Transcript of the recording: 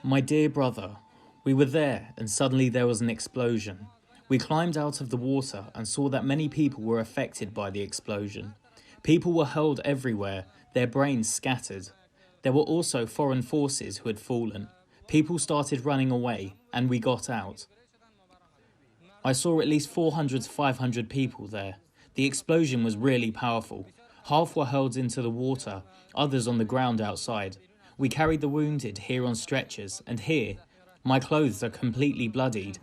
My dear brother, we were there and suddenly there was an explosion. We climbed out of the water and saw that many people were affected by the explosion. People were hurled everywhere, their brains scattered. There were also foreign forces who had fallen. People started running away and we got out. I saw at least 400 to 500 people there. The explosion was really powerful. Half were hurled into the water, others on the ground outside. We carried the wounded here on stretchers, and here, my clothes are completely bloodied.